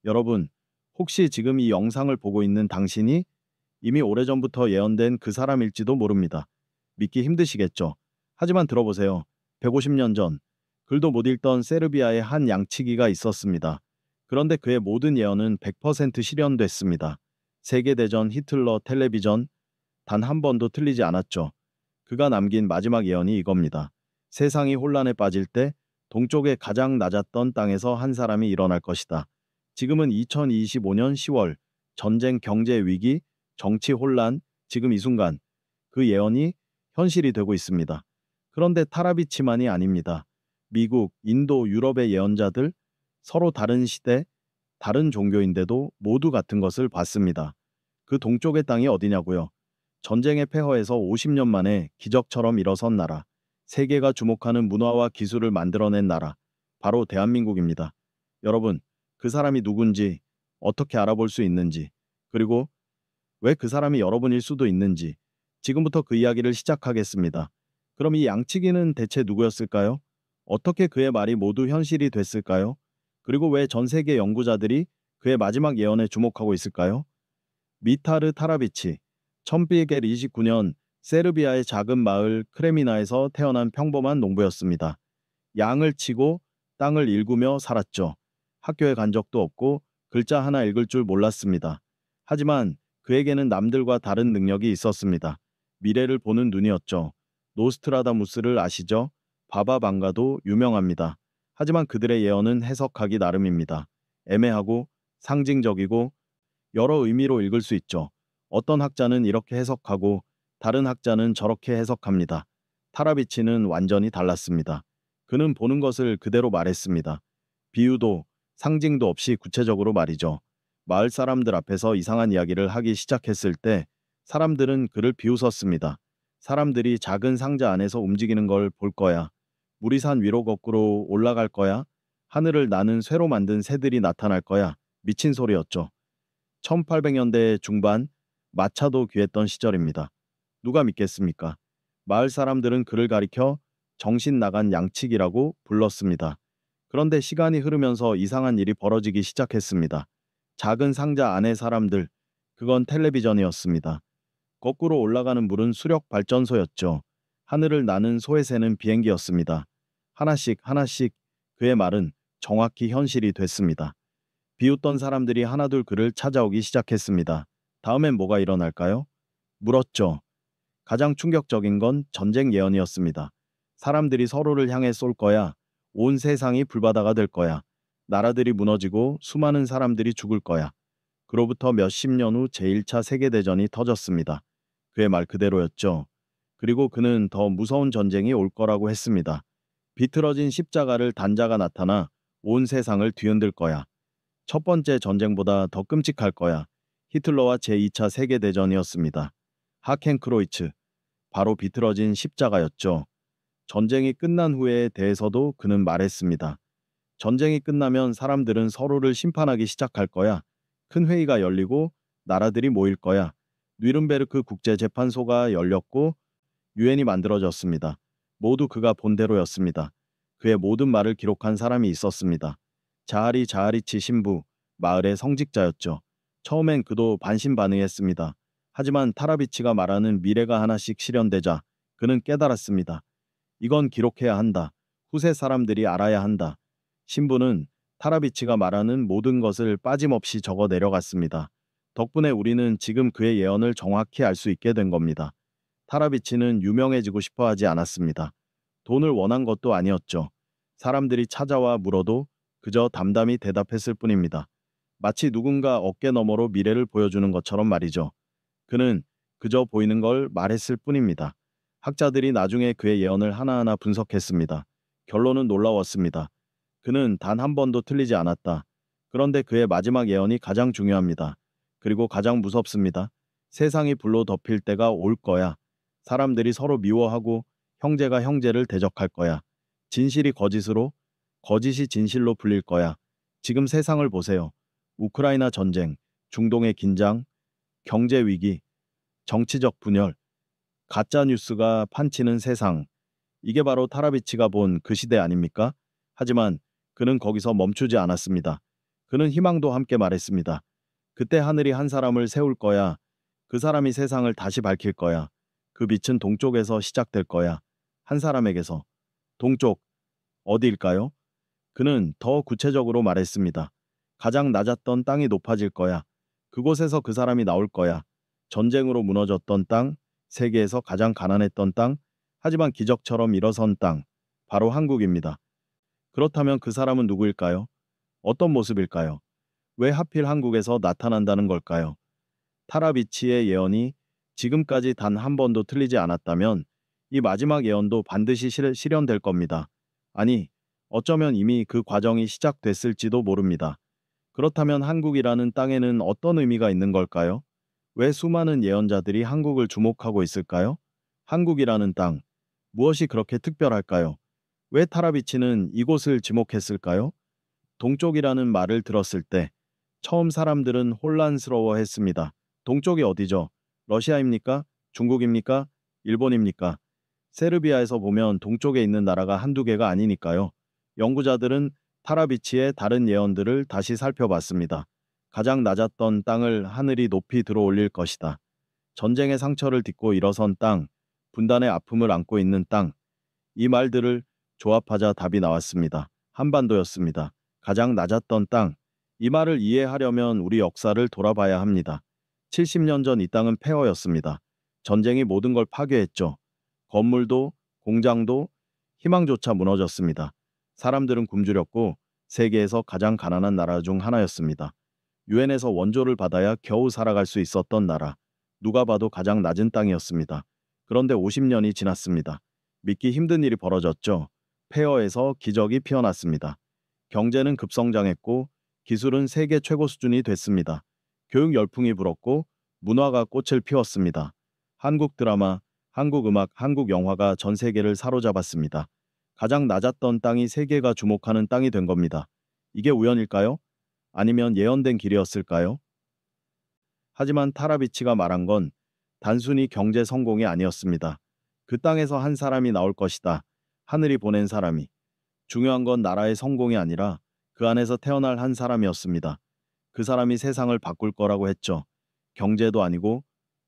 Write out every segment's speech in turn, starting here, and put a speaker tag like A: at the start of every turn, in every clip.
A: 여러분, 혹시 지금 이 영상을 보고 있는 당신이 이미 오래전부터 예언된 그 사람일지도 모릅니다. 믿기 힘드시겠죠? 하지만 들어보세요. 150년 전, 글도 못 읽던 세르비아의 한 양치기가 있었습니다. 그런데 그의 모든 예언은 100% 실현됐습니다. 세계대전, 히틀러, 텔레비전, 단 한 번도 틀리지 않았죠. 그가 남긴 마지막 예언이 이겁니다. 세상이 혼란에 빠질 때 동쪽의 가장 낮았던 땅에서 한 사람이 일어날 것이다. 지금은 2025년 10월, 전쟁, 경제 위기, 정치 혼란, 지금 이 순간 그 예언이 현실이 되고 있습니다. 그런데 타라비치만이 아닙니다. 미국, 인도, 유럽의 예언자들 서로 다른 시대, 다른 종교인데도 모두 같은 것을 봤습니다. 그 동쪽의 땅이 어디냐고요? 전쟁의 폐허에서 50년 만에 기적처럼 일어선 나라, 세계가 주목하는 문화와 기술을 만들어낸 나라, 바로 대한민국입니다. 여러분, 그 사람이 누군지, 어떻게 알아볼 수 있는지, 그리고 왜 그 사람이 여러분일 수도 있는지, 지금부터 그 이야기를 시작하겠습니다. 그럼 이 양치기는 대체 누구였을까요? 어떻게 그의 말이 모두 현실이 됐을까요? 그리고 왜 전 세계 연구자들이 그의 마지막 예언에 주목하고 있을까요? 미타르 타라비치, 1129년 세르비아의 작은 마을 크레미나에서 태어난 평범한 농부였습니다. 양을 치고 땅을 일구며 살았죠. 학교에 간 적도 없고 글자 하나 읽을 줄 몰랐습니다. 하지만 그에게는 남들과 다른 능력이 있었습니다. 미래를 보는 눈이었죠. 노스트라다무스를 아시죠? 바바방가도 유명합니다. 하지만 그들의 예언은 해석하기 나름입니다. 애매하고 상징적이고 여러 의미로 읽을 수 있죠. 어떤 학자는 이렇게 해석하고 다른 학자는 저렇게 해석합니다. 타라비치는 완전히 달랐습니다. 그는 보는 것을 그대로 말했습니다. 비유도 상징도 없이 구체적으로 말이죠. 마을 사람들 앞에서 이상한 이야기를 하기 시작했을 때 사람들은 그를 비웃었습니다. 사람들이 작은 상자 안에서 움직이는 걸 볼 거야. 물이 산 위로 거꾸로 올라갈 거야. 하늘을 나는 쇠로 만든 새들이 나타날 거야. 미친 소리였죠. 1800년대 중반 마차도 귀했던 시절입니다. 누가 믿겠습니까? 마을 사람들은 그를 가리켜 정신 나간 양치기라고 불렀습니다. 그런데 시간이 흐르면서 이상한 일이 벌어지기 시작했습니다. 작은 상자 안의 사람들, 그건 텔레비전이었습니다. 거꾸로 올라가는 물은 수력 발전소였죠. 하늘을 나는 소의 새는 비행기였습니다. 하나씩 하나씩 그의 말은 정확히 현실이 됐습니다. 비웃던 사람들이 하나둘 그를 찾아오기 시작했습니다. 다음엔 뭐가 일어날까요? 물었죠. 가장 충격적인 건 전쟁 예언이었습니다. 사람들이 서로를 향해 쏠 거야. 온 세상이 불바다가 될 거야. 나라들이 무너지고 수많은 사람들이 죽을 거야. 그로부터 몇십 년 후 제1차 세계대전이 터졌습니다. 그의 말 그대로였죠. 그리고 그는 더 무서운 전쟁이 올 거라고 했습니다. 비틀어진 십자가를 단자가 나타나 온 세상을 뒤흔들 거야. 첫 번째 전쟁보다 더 끔찍할 거야. 히틀러와 제2차 세계대전이었습니다. 하켄크로이츠, 바로 비틀어진 십자가였죠. 전쟁이 끝난 후에 대해서도 그는 말했습니다. 전쟁이 끝나면 사람들은 서로를 심판하기 시작할 거야. 큰 회의가 열리고 나라들이 모일 거야. 뉘른베르크 국제재판소가 열렸고 유엔이 만들어졌습니다. 모두 그가 본대로였습니다. 그의 모든 말을 기록한 사람이 있었습니다. 자하리치 신부, 마을의 성직자였죠. 처음엔 그도 반신반의했습니다. 하지만 타라비치가 말하는 미래가 하나씩 실현되자 그는 깨달았습니다. 이건 기록해야 한다. 후세 사람들이 알아야 한다. 신부는 타라비치가 말하는 모든 것을 빠짐없이 적어 내려갔습니다. 덕분에 우리는 지금 그의 예언을 정확히 알 수 있게 된 겁니다. 타라비치는 유명해지고 싶어 하지 않았습니다. 돈을 원한 것도 아니었죠. 사람들이 찾아와 물어도 그저 담담히 대답했을 뿐입니다. 마치 누군가 어깨 너머로 미래를 보여주는 것처럼 말이죠. 그는 그저 보이는 걸 말했을 뿐입니다. 학자들이 나중에 그의 예언을 하나하나 분석했습니다. 결론은 놀라웠습니다. 그는 단 한 번도 틀리지 않았다. 그런데 그의 마지막 예언이 가장 중요합니다. 그리고 가장 무섭습니다. 세상이 불로 덮일 때가 올 거야. 사람들이 서로 미워하고 형제가 형제를 대적할 거야. 진실이 거짓으로, 거짓이 진실로 불릴 거야. 지금 세상을 보세요. 우크라이나 전쟁, 중동의 긴장, 경제 위기, 정치적 분열, 가짜 뉴스가 판치는 세상. 이게 바로 타라비치가 본 그 시대 아닙니까? 하지만 그는 거기서 멈추지 않았습니다. 그는 희망도 함께 말했습니다. 그때 하늘이 한 사람을 세울 거야. 그 사람이 세상을 다시 밝힐 거야. 그 빛은 동쪽에서 시작될 거야. 한 사람에게서. 동쪽, 어디일까요? 그는 더 구체적으로 말했습니다. 가장 낮았던 땅이 높아질 거야. 그곳에서 그 사람이 나올 거야. 전쟁으로 무너졌던 땅, 세계에서 가장 가난했던 땅, 하지만 기적처럼 일어선 땅, 바로 한국입니다. 그렇다면 그 사람은 누구일까요? 어떤 모습일까요? 왜 하필 한국에서 나타난다는 걸까요? 타라비치의 예언이 지금까지 단 한 번도 틀리지 않았다면 이 마지막 예언도 반드시 실현될 겁니다. 아니, 어쩌면 이미 그 과정이 시작됐을지도 모릅니다. 그렇다면 한국이라는 땅에는 어떤 의미가 있는 걸까요? 왜 수많은 예언자들이 한국을 주목하고 있을까요? 한국이라는 땅, 무엇이 그렇게 특별할까요? 왜 타라비치는 이곳을 지목했을까요? 동쪽이라는 말을 들었을 때 처음 사람들은 혼란스러워 했습니다. 동쪽이 어디죠? 러시아입니까? 중국입니까? 일본입니까? 세르비아에서 보면 동쪽에 있는 나라가 한두 개가 아니니까요. 연구자들은 타라비치의 다른 예언들을 다시 살펴봤습니다. 가장 낮았던 땅을 하늘이 높이 들어올릴 것이다. 전쟁의 상처를 딛고 일어선 땅, 분단의 아픔을 안고 있는 땅. 이 말들을 조합하자 답이 나왔습니다. 한반도였습니다. 가장 낮았던 땅. 이 말을 이해하려면 우리 역사를 돌아봐야 합니다. 70년 전 이 땅은 폐허였습니다. 전쟁이 모든 걸 파괴했죠. 건물도, 공장도, 희망조차 무너졌습니다. 사람들은 굶주렸고 세계에서 가장 가난한 나라 중 하나였습니다. 유엔에서 원조를 받아야 겨우 살아갈 수 있었던 나라. 누가 봐도 가장 낮은 땅이었습니다. 그런데 50년이 지났습니다. 믿기 힘든 일이 벌어졌죠. 폐허에서 기적이 피어났습니다. 경제는 급성장했고 기술은 세계 최고 수준이 됐습니다. 교육 열풍이 불었고 문화가 꽃을 피웠습니다. 한국 드라마, 한국 음악, 한국 영화가 전 세계를 사로잡았습니다. 가장 낮았던 땅이 세계가 주목하는 땅이 된 겁니다. 이게 우연일까요? 아니면 예언된 길이었을까요? 하지만 타라비치가 말한 건 단순히 경제 성공이 아니었습니다. 그 땅에서 한 사람이 나올 것이다. 하늘이 보낸 사람이. 중요한 건 나라의 성공이 아니라 그 안에서 태어날 한 사람이었습니다. 그 사람이 세상을 바꿀 거라고 했죠. 경제도 아니고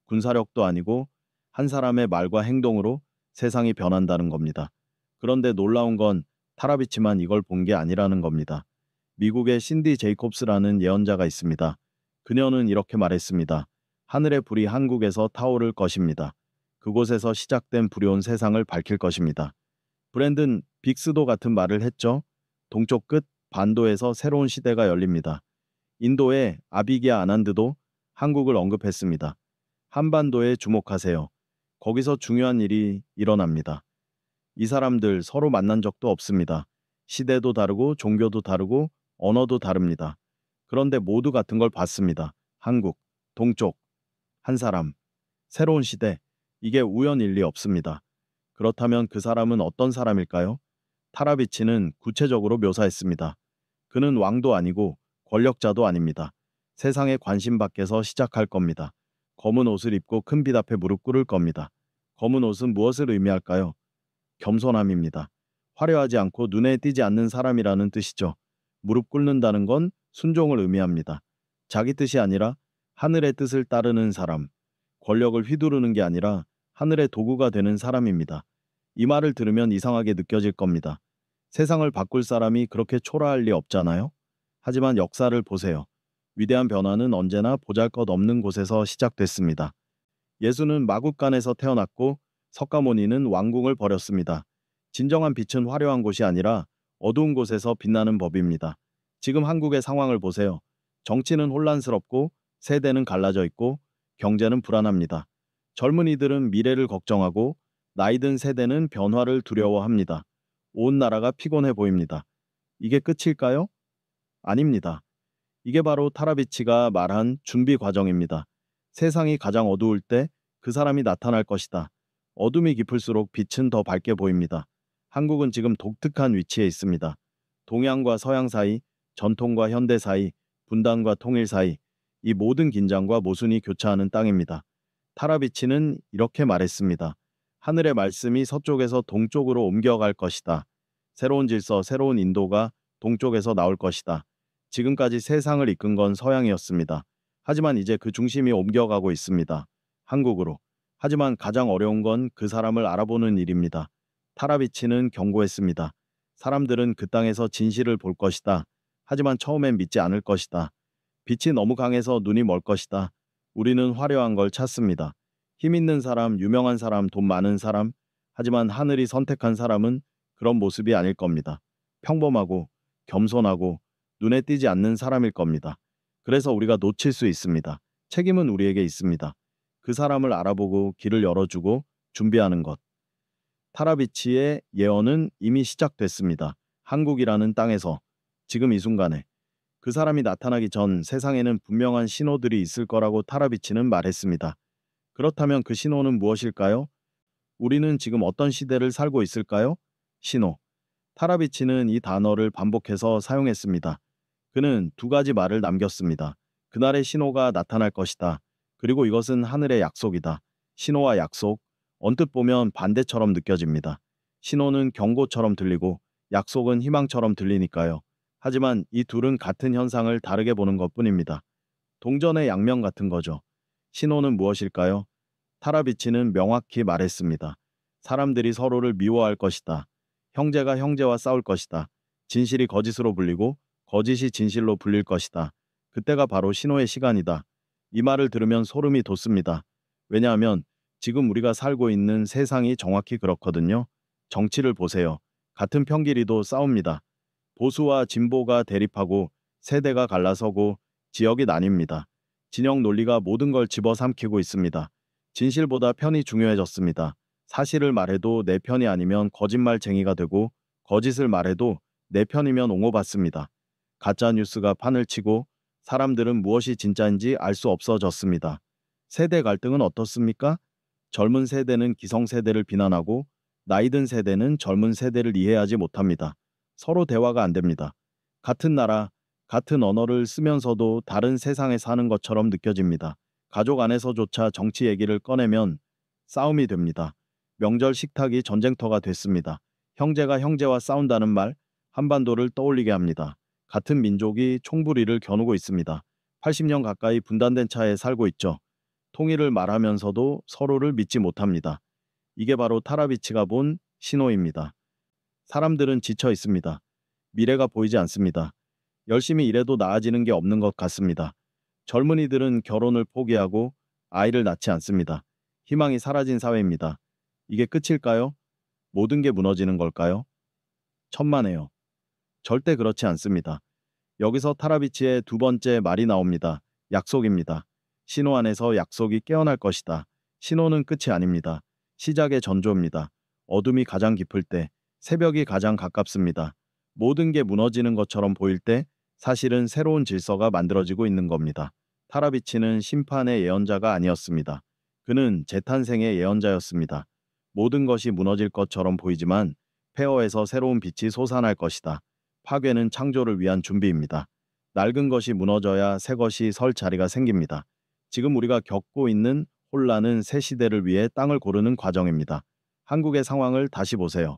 A: 군사력도 아니고 한 사람의 말과 행동으로 세상이 변한다는 겁니다. 그런데 놀라운 건 타라비치만 이걸 본 게 아니라는 겁니다. 미국의 신디 제이콥스라는 예언자가 있습니다. 그녀는 이렇게 말했습니다. 하늘의 불이 한국에서 타오를 것입니다. 그곳에서 시작된 불이 온 세상을 밝힐 것입니다. 브랜든 빅스도 같은 말을 했죠. 동쪽 끝 반도에서 새로운 시대가 열립니다. 인도의 아비기아 아난드도 한국을 언급했습니다. 한반도에 주목하세요. 거기서 중요한 일이 일어납니다. 이 사람들 서로 만난 적도 없습니다. 시대도 다르고 종교도 다르고 언어도 다릅니다. 그런데 모두 같은 걸 봤습니다. 한국, 동쪽, 한 사람, 새로운 시대. 이게 우연일 리 없습니다. 그렇다면 그 사람은 어떤 사람일까요? 타라비치는 구체적으로 묘사했습니다. 그는 왕도 아니고 권력자도 아닙니다. 세상의 관심 밖에서 시작할 겁니다. 검은 옷을 입고 큰 빛 앞에 무릎 꿇을 겁니다. 검은 옷은 무엇을 의미할까요? 겸손함입니다. 화려하지 않고 눈에 띄지 않는 사람이라는 뜻이죠. 무릎 꿇는다는 건 순종을 의미합니다. 자기 뜻이 아니라 하늘의 뜻을 따르는 사람. 권력을 휘두르는 게 아니라 하늘의 도구가 되는 사람입니다. 이 말을 들으면 이상하게 느껴질 겁니다. 세상을 바꿀 사람이 그렇게 초라할 리 없잖아요? 하지만 역사를 보세요. 위대한 변화는 언제나 보잘것없는 곳에서 시작됐습니다. 예수는 마국간에서 태어났고 석가모니는 왕궁을 버렸습니다. 진정한 빛은 화려한 곳이 아니라 어두운 곳에서 빛나는 법입니다. 지금 한국의 상황을 보세요. 정치는 혼란스럽고 세대는 갈라져 있고 경제는 불안합니다. 젊은이들은 미래를 걱정하고 나이 든 세대는 변화를 두려워합니다. 온 나라가 피곤해 보입니다. 이게 끝일까요? 아닙니다. 이게 바로 타라비치가 말한 준비 과정입니다. 세상이 가장 어두울 때 그 사람이 나타날 것이다. 어둠이 깊을수록 빛은 더 밝게 보입니다. 한국은 지금 독특한 위치에 있습니다. 동양과 서양 사이, 전통과 현대 사이, 분단과 통일 사이, 이 모든 긴장과 모순이 교차하는 땅입니다. 타라비치는 이렇게 말했습니다. 하늘의 말씀이 서쪽에서 동쪽으로 옮겨갈 것이다. 새로운 질서, 새로운 인도가 동쪽에서 나올 것이다. 지금까지 세상을 이끈 건 서양이었습니다. 하지만 이제 그 중심이 옮겨가고 있습니다. 한국으로. 하지만 가장 어려운 건 그 사람을 알아보는 일입니다. 타라비치는 경고했습니다. 사람들은 그 땅에서 진실을 볼 것이다. 하지만 처음엔 믿지 않을 것이다. 빛이 너무 강해서 눈이 멀 것이다. 우리는 화려한 걸 찾습니다. 힘 있는 사람, 유명한 사람, 돈 많은 사람. 하지만 하늘이 선택한 사람은 그런 모습이 아닐 겁니다. 평범하고 겸손하고 눈에 띄지 않는 사람일 겁니다. 그래서 우리가 놓칠 수 있습니다. 책임은 우리에게 있습니다. 그 사람을 알아보고 길을 열어주고 준비하는 것. 타라비치의 예언은 이미 시작됐습니다. 한국이라는 땅에서 지금 이 순간에 그 사람이 나타나기 전 세상에는 분명한 신호들이 있을 거라고 타라비치는 말했습니다. 그렇다면 그 신호는 무엇일까요? 우리는 지금 어떤 시대를 살고 있을까요? 신호. 타라비치는 이 단어를 반복해서 사용했습니다. 그는 두 가지 말을 남겼습니다. 그날의 신호가 나타날 것이다. 그리고 이것은 하늘의 약속이다. 신호와 약속, 언뜻 보면 반대처럼 느껴집니다. 신호는 경고처럼 들리고 약속은 희망처럼 들리니까요. 하지만 이 둘은 같은 현상을 다르게 보는 것뿐입니다. 동전의 양면 같은 거죠. 신호는 무엇일까요? 타라비치는 명확히 말했습니다. 사람들이 서로를 미워할 것이다. 형제가 형제와 싸울 것이다. 진실이 거짓으로 불리고 거짓이 진실로 불릴 것이다. 그때가 바로 신호의 시간이다. 이 말을 들으면 소름이 돋습니다. 왜냐하면 지금 우리가 살고 있는 세상이 정확히 그렇거든요. 정치를 보세요. 같은 편끼리도 싸웁니다. 보수와 진보가 대립하고 세대가 갈라서고 지역이 나뉩니다. 진영 논리가 모든 걸 집어삼키고 있습니다. 진실보다 편이 중요해졌습니다. 사실을 말해도 내 편이 아니면 거짓말쟁이가 되고 거짓을 말해도 내 편이면 옹호받습니다. 가짜 뉴스가 판을 치고 사람들은 무엇이 진짜인지 알 수 없어졌습니다. 세대 갈등은 어떻습니까? 젊은 세대는 기성세대를 비난하고 나이든 세대는 젊은 세대를 이해하지 못합니다. 서로 대화가 안 됩니다. 같은 나라, 같은 언어를 쓰면서도 다른 세상에 사는 것처럼 느껴집니다. 가족 안에서조차 정치 얘기를 꺼내면 싸움이 됩니다. 명절 식탁이 전쟁터가 됐습니다. 형제가 형제와 싸운다는 말, 한반도를 떠올리게 합니다. 같은 민족이 총부리를 겨누고 있습니다. 80년 가까이 분단된 차에 살고 있죠. 통일을 말하면서도 서로를 믿지 못합니다. 이게 바로 타라비치가 본 신호입니다. 사람들은 지쳐 있습니다. 미래가 보이지 않습니다. 열심히 일해도 나아지는 게 없는 것 같습니다. 젊은이들은 결혼을 포기하고 아이를 낳지 않습니다. 희망이 사라진 사회입니다. 이게 끝일까요? 모든 게 무너지는 걸까요? 천만에요. 절대 그렇지 않습니다. 여기서 타라비치의 두 번째 말이 나옵니다. 약속입니다. 신호 안에서 약속이 깨어날 것이다. 신호는 끝이 아닙니다. 시작의 전조입니다. 어둠이 가장 깊을 때, 새벽이 가장 가깝습니다. 모든 게 무너지는 것처럼 보일 때 사실은 새로운 질서가 만들어지고 있는 겁니다. 타라비치는 심판의 예언자가 아니었습니다. 그는 재탄생의 예언자였습니다. 모든 것이 무너질 것처럼 보이지만 폐허에서 새로운 빛이 솟아날 것이다. 파괴는 창조를 위한 준비입니다. 낡은 것이 무너져야 새 것이 설 자리가 생깁니다. 지금 우리가 겪고 있는 혼란은 새 시대를 위해 땅을 고르는 과정입니다. 한국의 상황을 다시 보세요.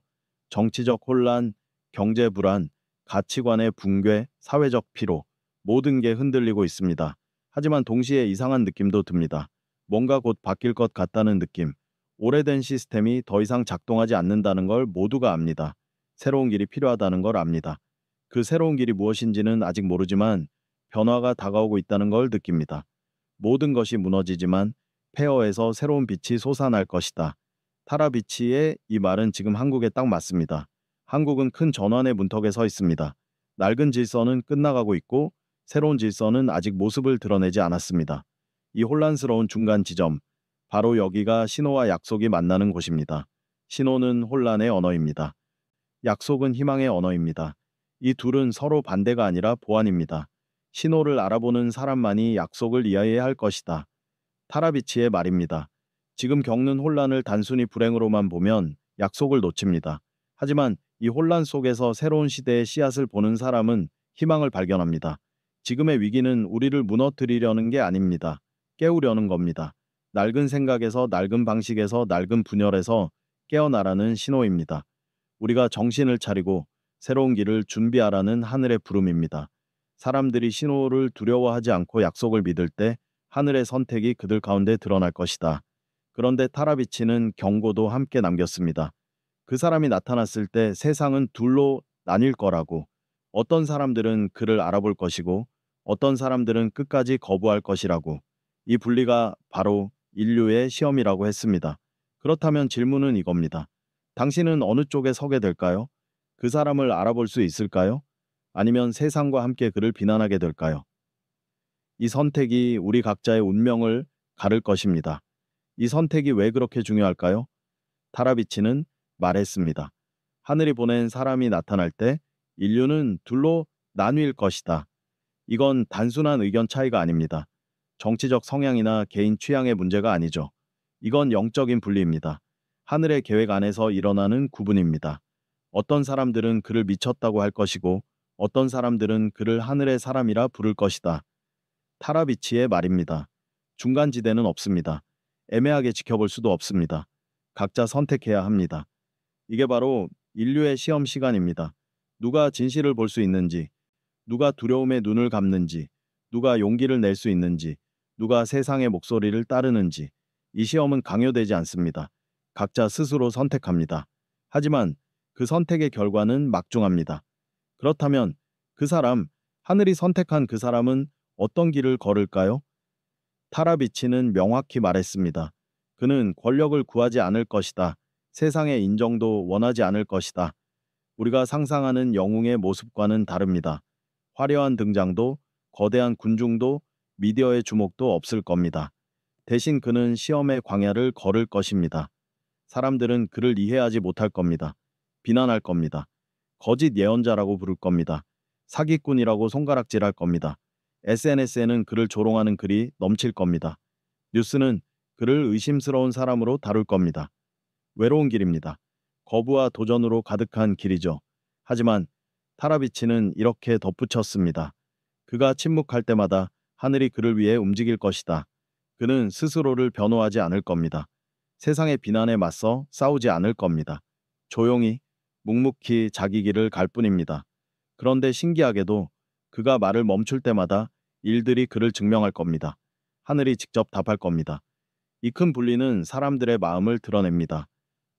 A: 정치적 혼란, 경제 불안, 가치관의 붕괴, 사회적 피로, 모든 게 흔들리고 있습니다. 하지만 동시에 이상한 느낌도 듭니다. 뭔가 곧 바뀔 것 같다는 느낌. 오래된 시스템이 더 이상 작동하지 않는다는 걸 모두가 압니다. 새로운 길이 필요하다는 걸 압니다. 그 새로운 길이 무엇인지는 아직 모르지만 변화가 다가오고 있다는 걸 느낍니다. 모든 것이 무너지지만 폐허에서 새로운 빛이 솟아날 것이다. 타라비치의 이 말은 지금 한국에 딱 맞습니다. 한국은 큰 전환의 문턱에 서 있습니다. 낡은 질서는 끝나가고 있고 새로운 질서는 아직 모습을 드러내지 않았습니다. 이 혼란스러운 중간 지점, 바로 여기가 신호와 약속이 만나는 곳입니다. 신호는 혼란의 언어입니다. 약속은 희망의 언어입니다. 이 둘은 서로 반대가 아니라 보완입니다. 신호를 알아보는 사람만이 약속을 이해해야 할 것이다. 타라비치의 말입니다. 지금 겪는 혼란을 단순히 불행으로만 보면 약속을 놓칩니다. 하지만 이 혼란 속에서 새로운 시대의 씨앗을 보는 사람은 희망을 발견합니다. 지금의 위기는 우리를 무너뜨리려는 게 아닙니다. 깨우려는 겁니다. 낡은 생각에서 낡은 방식에서 낡은 분열에서 깨어나라는 신호입니다. 우리가 정신을 차리고 새로운 길을 준비하라는 하늘의 부름입니다. 사람들이 신호를 두려워하지 않고 약속을 믿을 때 하늘의 선택이 그들 가운데 드러날 것이다. 그런데 타라비치는 경고도 함께 남겼습니다. 그 사람이 나타났을 때 세상은 둘로 나뉠 거라고. 어떤 사람들은 그를 알아볼 것이고 어떤 사람들은 끝까지 거부할 것이라고. 이 분리가 바로 인류의 시험이라고 했습니다. 그렇다면 질문은 이겁니다. 당신은 어느 쪽에 서게 될까요? 그 사람을 알아볼 수 있을까요? 아니면 세상과 함께 그를 비난하게 될까요? 이 선택이 우리 각자의 운명을 가를 것입니다. 이 선택이 왜 그렇게 중요할까요? 타라비치는 말했습니다. 하늘이 보낸 사람이 나타날 때 인류는 둘로 나뉠 것이다. 이건 단순한 의견 차이가 아닙니다. 정치적 성향이나 개인 취향의 문제가 아니죠. 이건 영적인 분리입니다. 하늘의 계획 안에서 일어나는 구분입니다. 어떤 사람들은 그를 미쳤다고 할 것이고 어떤 사람들은 그를 하늘의 사람이라 부를 것이다. 타라비치의 말입니다. 중간지대는 없습니다. 애매하게 지켜볼 수도 없습니다. 각자 선택해야 합니다. 이게 바로 인류의 시험 시간입니다. 누가 진실을 볼 수 있는지, 누가 두려움에 눈을 감는지, 누가 용기를 낼 수 있는지, 누가 세상의 목소리를 따르는지, 이 시험은 강요되지 않습니다. 각자 스스로 선택합니다. 하지만 그 선택의 결과는 막중합니다. 그렇다면 그 사람, 하늘이 선택한 그 사람은 어떤 길을 걸을까요? 타라비치는 명확히 말했습니다. 그는 권력을 구하지 않을 것이다. 세상의 인정도 원하지 않을 것이다. 우리가 상상하는 영웅의 모습과는 다릅니다. 화려한 등장도, 거대한 군중도, 미디어의 주목도 없을 겁니다. 대신 그는 시험의 광야를 걸을 것입니다. 사람들은 그를 이해하지 못할 겁니다. 비난할 겁니다. 거짓 예언자라고 부를 겁니다. 사기꾼이라고 손가락질할 겁니다. SNS에는 그를 조롱하는 글이 넘칠 겁니다. 뉴스는 그를 의심스러운 사람으로 다룰 겁니다. 외로운 길입니다. 거부와 도전으로 가득한 길이죠. 하지만 타라비치는 이렇게 덧붙였습니다. 그가 침묵할 때마다 하늘이 그를 위해 움직일 것이다. 그는 스스로를 변호하지 않을 겁니다. 세상의 비난에 맞서 싸우지 않을 겁니다. 조용히, 묵묵히 자기 길을 갈 뿐입니다. 그런데 신기하게도 그가 말을 멈출 때마다 일들이 그를 증명할 겁니다. 하늘이 직접 답할 겁니다. 이 큰 분리는 사람들의 마음을 드러냅니다.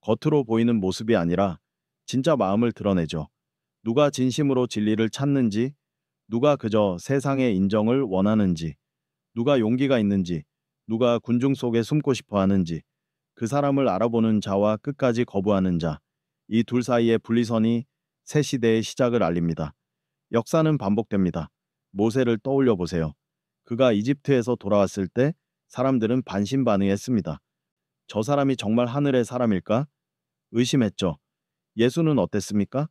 A: 겉으로 보이는 모습이 아니라 진짜 마음을 드러내죠. 누가 진심으로 진리를 찾는지, 누가 그저 세상의 인정을 원하는지, 누가 용기가 있는지, 누가 군중 속에 숨고 싶어 하는지, 그 사람을 알아보는 자와 끝까지 거부하는 자, 이 둘 사이의 분리선이 새 시대의 시작을 알립니다. 역사는 반복됩니다. 모세를 떠올려 보세요. 그가 이집트에서 돌아왔을 때 사람들은 반신반의했습니다. 저 사람이 정말 하늘의 사람일까? 의심했죠. 예수는 어땠습니까?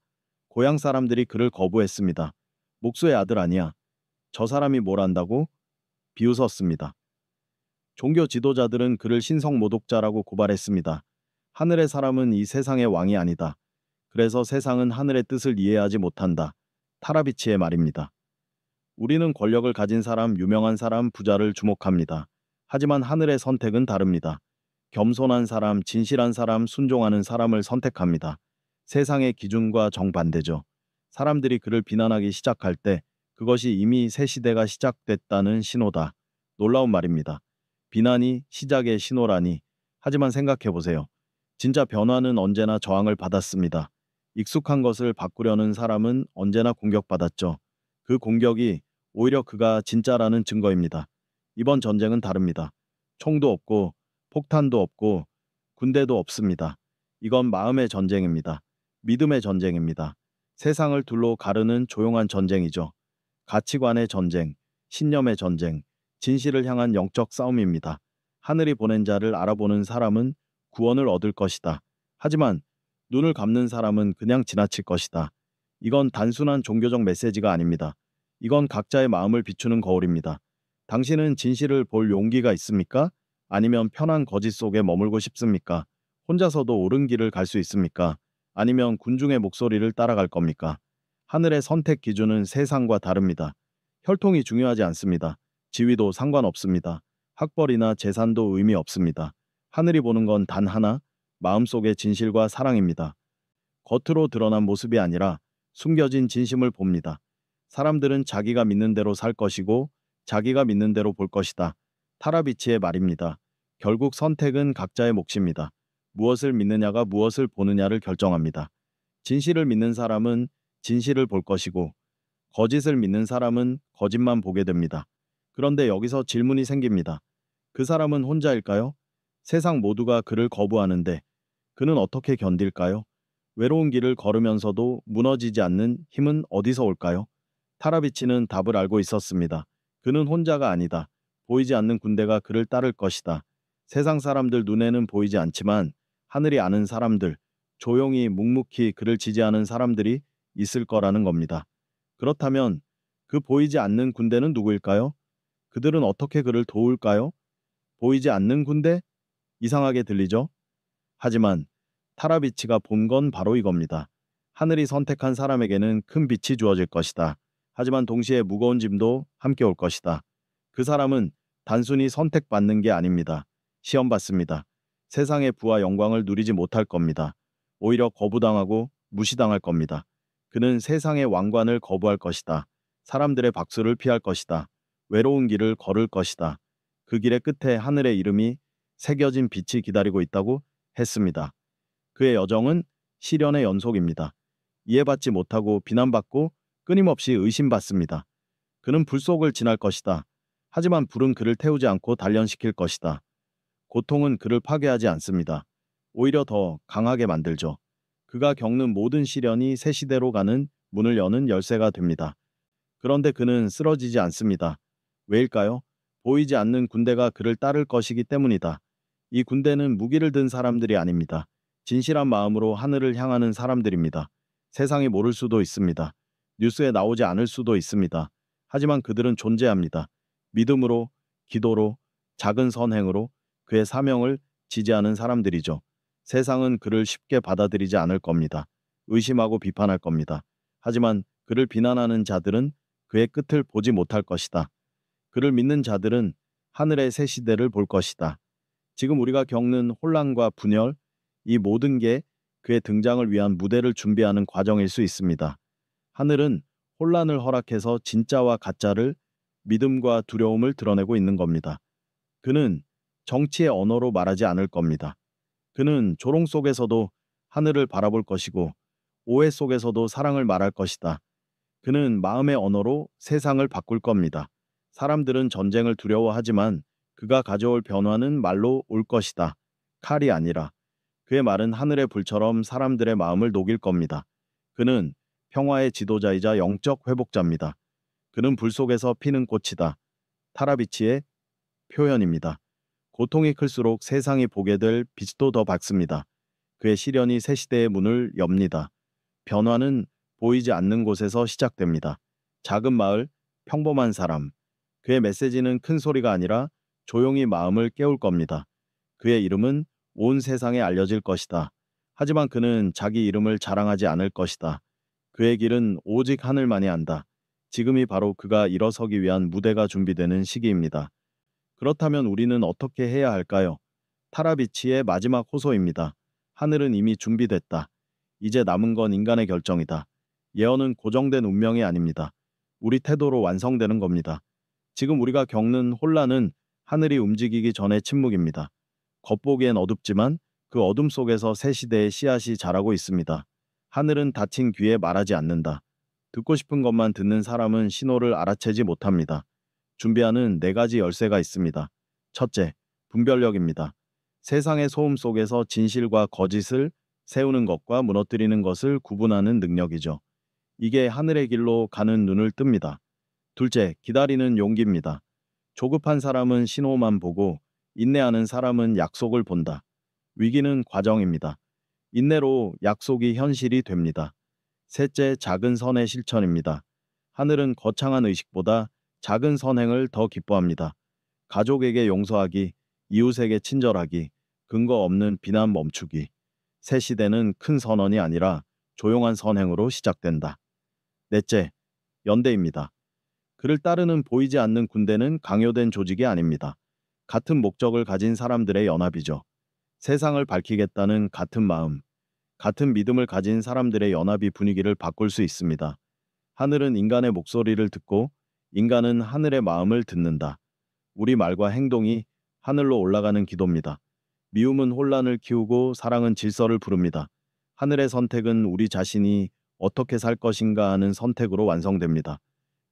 A: 고향 사람들이 그를 거부했습니다. 목수의 아들 아니야. 저 사람이 뭘 안다고? 비웃었습니다. 종교 지도자들은 그를 신성 모독자라고 고발했습니다. 하늘의 사람은 이 세상의 왕이 아니다. 그래서 세상은 하늘의 뜻을 이해하지 못한다. 타라비치의 말입니다. 우리는 권력을 가진 사람, 유명한 사람, 부자를 주목합니다. 하지만 하늘의 선택은 다릅니다. 겸손한 사람, 진실한 사람, 순종하는 사람을 선택합니다. 세상의 기준과 정반대죠. 사람들이 그를 비난하기 시작할 때 그것이 이미 새 시대가 시작됐다는 신호다. 놀라운 말입니다. 비난이 시작의 신호라니. 하지만 생각해 보세요. 진짜 변화는 언제나 저항을 받았습니다. 익숙한 것을 바꾸려는 사람은 언제나 공격받았죠. 그 공격이 오히려 그가 진짜라는 증거입니다. 이번 전쟁은 다릅니다. 총도 없고 폭탄도 없고 군대도 없습니다. 이건 마음의 전쟁입니다. 믿음의 전쟁입니다. 세상을 둘로 가르는 조용한 전쟁이죠. 가치관의 전쟁, 신념의 전쟁, 진실을 향한 영적 싸움입니다. 하늘이 보낸 자를 알아보는 사람은 구원을 얻을 것이다. 하지만 눈을 감는 사람은 그냥 지나칠 것이다. 이건 단순한 종교적 메시지가 아닙니다. 이건 각자의 마음을 비추는 거울입니다. 당신은 진실을 볼 용기가 있습니까? 아니면 편한 거짓 속에 머물고 싶습니까? 혼자서도 옳은 길을 갈 수 있습니까? 아니면 군중의 목소리를 따라갈 겁니까? 하늘의 선택 기준은 세상과 다릅니다. 혈통이 중요하지 않습니다. 지위도 상관없습니다. 학벌이나 재산도 의미 없습니다. 하늘이 보는 건 단 하나, 마음속의 진실과 사랑입니다. 겉으로 드러난 모습이 아니라 숨겨진 진심을 봅니다. 사람들은 자기가 믿는 대로 살 것이고 자기가 믿는 대로 볼 것이다. 타라비치의 말입니다. 결국 선택은 각자의 몫입니다. 무엇을 믿느냐가 무엇을 보느냐를 결정합니다. 진실을 믿는 사람은 진실을 볼 것이고 거짓을 믿는 사람은 거짓만 보게 됩니다. 그런데 여기서 질문이 생깁니다. 그 사람은 혼자일까요? 세상 모두가 그를 거부하는데 그는 어떻게 견딜까요? 외로운 길을 걸으면서도 무너지지 않는 힘은 어디서 올까요? 타라비치는 답을 알고 있었습니다. 그는 혼자가 아니다. 보이지 않는 군대가 그를 따를 것이다. 세상 사람들 눈에는 보이지 않지만 하늘이 아는 사람들, 조용히 묵묵히 그를 지지하는 사람들이 있을 거라는 겁니다. 그렇다면 그 보이지 않는 군대는 누구일까요? 그들은 어떻게 그를 도울까요? 보이지 않는 군대? 이상하게 들리죠? 하지만 타라비치가 본 건 바로 이겁니다. 하늘이 선택한 사람에게는 큰 빛이 주어질 것이다. 하지만 동시에 무거운 짐도 함께 올 것이다. 그 사람은 단순히 선택받는 게 아닙니다. 시험받습니다. 세상의 부와 영광을 누리지 못할 겁니다. 오히려 거부당하고 무시당할 겁니다. 그는 세상의 왕관을 거부할 것이다. 사람들의 박수를 피할 것이다. 외로운 길을 걸을 것이다. 그 길의 끝에 하늘의 이름이 새겨진 빛이 기다리고 있다고 했습니다. 그의 여정은 시련의 연속입니다. 이해받지 못하고 비난받고 끊임없이 의심받습니다. 그는 불 속을 지날 것이다. 하지만 불은 그를 태우지 않고 단련시킬 것이다. 고통은 그를 파괴하지 않습니다. 오히려 더 강하게 만들죠. 그가 겪는 모든 시련이 새 시대로 가는 문을 여는 열쇠가 됩니다. 그런데 그는 쓰러지지 않습니다. 왜일까요? 보이지 않는 군대가 그를 따를 것이기 때문이다. 이 군대는 무기를 든 사람들이 아닙니다. 진실한 마음으로 하늘을 향하는 사람들입니다. 세상이 모를 수도 있습니다. 뉴스에 나오지 않을 수도 있습니다. 하지만 그들은 존재합니다. 믿음으로, 기도로, 작은 선행으로 그의 사명을 지지하는 사람들이죠. 세상은 그를 쉽게 받아들이지 않을 겁니다. 의심하고 비판할 겁니다. 하지만 그를 비난하는 자들은 그의 끝을 보지 못할 것이다. 그를 믿는 자들은 하늘의 새 시대를 볼 것이다. 지금 우리가 겪는 혼란과 분열, 이 모든 게 그의 등장을 위한 무대를 준비하는 과정일 수 있습니다. 하늘은 혼란을 허락해서 진짜와 가짜를, 믿음과 두려움을 드러내고 있는 겁니다. 그는 정치의 언어로 말하지 않을 겁니다. 그는 조롱 속에서도 하늘을 바라볼 것이고 오해 속에서도 사랑을 말할 것이다. 그는 마음의 언어로 세상을 바꿀 겁니다. 사람들은 전쟁을 두려워하지만 그가 가져올 변화는 말로 올 것이다. 칼이 아니라. 그의 말은 하늘의 불처럼 사람들의 마음을 녹일 겁니다. 그는 평화의 지도자이자 영적 회복자입니다. 그는 불 속에서 피는 꽃이다. 타라비치의 표현입니다. 고통이 클수록 세상이 보게 될 빛도 더 밝습니다. 그의 시련이 새 시대의 문을 엽니다. 변화는 보이지 않는 곳에서 시작됩니다. 작은 마을, 평범한 사람. 그의 메시지는 큰 소리가 아니라 조용히 마음을 깨울 겁니다. 그의 이름은 온 세상에 알려질 것이다. 하지만 그는 자기 이름을 자랑하지 않을 것이다. 그의 길은 오직 하늘만이 안다. 지금이 바로 그가 일어서기 위한 무대가 준비되는 시기입니다. 그렇다면 우리는 어떻게 해야 할까요? 타라비치의 마지막 호소입니다. 하늘은 이미 준비됐다. 이제 남은 건 인간의 결정이다. 예언은 고정된 운명이 아닙니다. 우리 태도로 완성되는 겁니다. 지금 우리가 겪는 혼란은 하늘이 움직이기 전의 침묵입니다. 겉보기엔 어둡지만 그 어둠 속에서 새 시대의 씨앗이 자라고 있습니다. 하늘은 닫힌 귀에 말하지 않는다. 듣고 싶은 것만 듣는 사람은 신호를 알아채지 못합니다. 준비하는 네 가지 열쇠가 있습니다. 첫째, 분별력입니다. 세상의 소음 속에서 진실과 거짓을 세우는 것과 무너뜨리는 것을 구분하는 능력이죠. 이게 하늘의 길로 가는 눈을 뜹니다. 둘째, 기다리는 용기입니다. 조급한 사람은 신호만 보고 인내하는 사람은 약속을 본다. 위기는 과정입니다. 인내로 약속이 현실이 됩니다. 셋째, 작은 선의 실천입니다. 하늘은 거창한 의식보다 작은 선행을 더 기뻐합니다. 가족에게 용서하기, 이웃에게 친절하기, 근거 없는 비난 멈추기. 새 시대는 큰 선언이 아니라 조용한 선행으로 시작된다. 넷째, 연대입니다. 그를 따르는 보이지 않는 군대는 강요된 조직이 아닙니다. 같은 목적을 가진 사람들의 연합이죠. 세상을 밝히겠다는 같은 마음, 같은 믿음을 가진 사람들의 연합이 분위기를 바꿀 수 있습니다. 하늘은 인간의 목소리를 듣고 인간은 하늘의 마음을 듣는다. 우리 말과 행동이 하늘로 올라가는 기도입니다. 미움은 혼란을 키우고 사랑은 질서를 부릅니다. 하늘의 선택은 우리 자신이 어떻게 살 것인가 하는 선택으로 완성됩니다.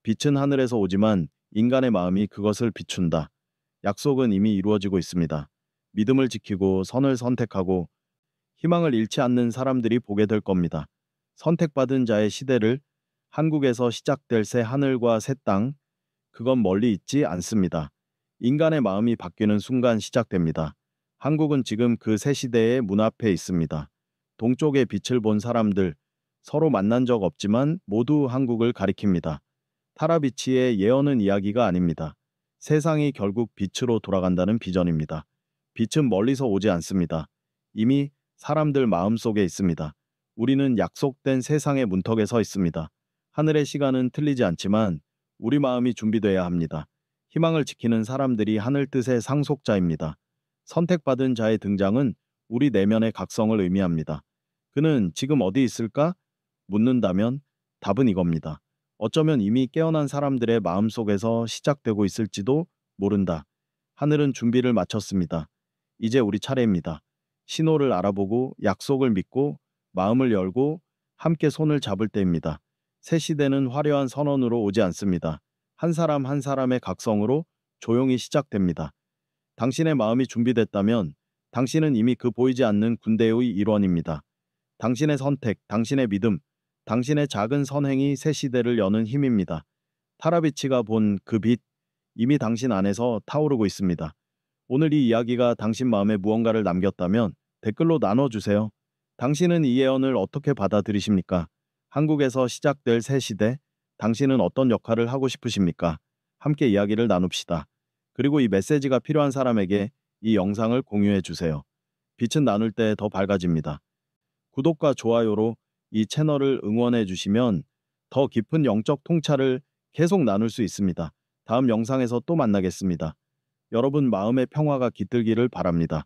A: 빛은 하늘에서 오지만 인간의 마음이 그것을 비춘다. 약속은 이미 이루어지고 있습니다. 믿음을 지키고 선을 선택하고 희망을 잃지 않는 사람들이 보게 될 겁니다. 선택받은 자의 시대를 한국에서 시작될 새 하늘과 새 땅, 그건 멀리 있지 않습니다. 인간의 마음이 바뀌는 순간 시작됩니다. 한국은 지금 그 새 시대의 문 앞에 있습니다. 동쪽의 빛을 본 사람들, 서로 만난 적 없지만 모두 한국을 가리킵니다. 타라비치의 예언은 이야기가 아닙니다. 세상이 결국 빛으로 돌아간다는 비전입니다. 빛은 멀리서 오지 않습니다. 이미 사람들 마음속에 있습니다. 우리는 약속된 세상의 문턱에 서 있습니다. 하늘의 시간은 틀리지 않지만 우리 마음이 준비돼야 합니다. 희망을 지키는 사람들이 하늘 뜻의 상속자입니다. 선택받은 자의 등장은 우리 내면의 각성을 의미합니다. 그는 지금 어디 있을까? 묻는다면 답은 이겁니다. 어쩌면 이미 깨어난 사람들의 마음속에서 시작되고 있을지도 모른다. 하늘은 준비를 마쳤습니다. 이제 우리 차례입니다. 신호를 알아보고 약속을 믿고 마음을 열고 함께 손을 잡을 때입니다. 새 시대는 화려한 선언으로 오지 않습니다. 한 사람 한 사람의 각성으로 조용히 시작됩니다. 당신의 마음이 준비됐다면 당신은 이미 그 보이지 않는 군대의 일원입니다. 당신의 선택, 당신의 믿음, 당신의 작은 선행이 새 시대를 여는 힘입니다. 타라비치가 본 그 빛, 이미 당신 안에서 타오르고 있습니다. 오늘 이 이야기가 당신 마음에 무언가를 남겼다면 댓글로 나눠주세요. 당신은 이 예언을 어떻게 받아들이십니까? 한국에서 시작될 새 시대, 당신은 어떤 역할을 하고 싶으십니까? 함께 이야기를 나눕시다. 그리고 이 메시지가 필요한 사람에게 이 영상을 공유해 주세요. 빛은 나눌 때 더 밝아집니다. 구독과 좋아요로 이 채널을 응원해 주시면 더 깊은 영적 통찰을 계속 나눌 수 있습니다. 다음 영상에서 또 만나겠습니다. 여러분 마음의 평화가 깃들기를 바랍니다.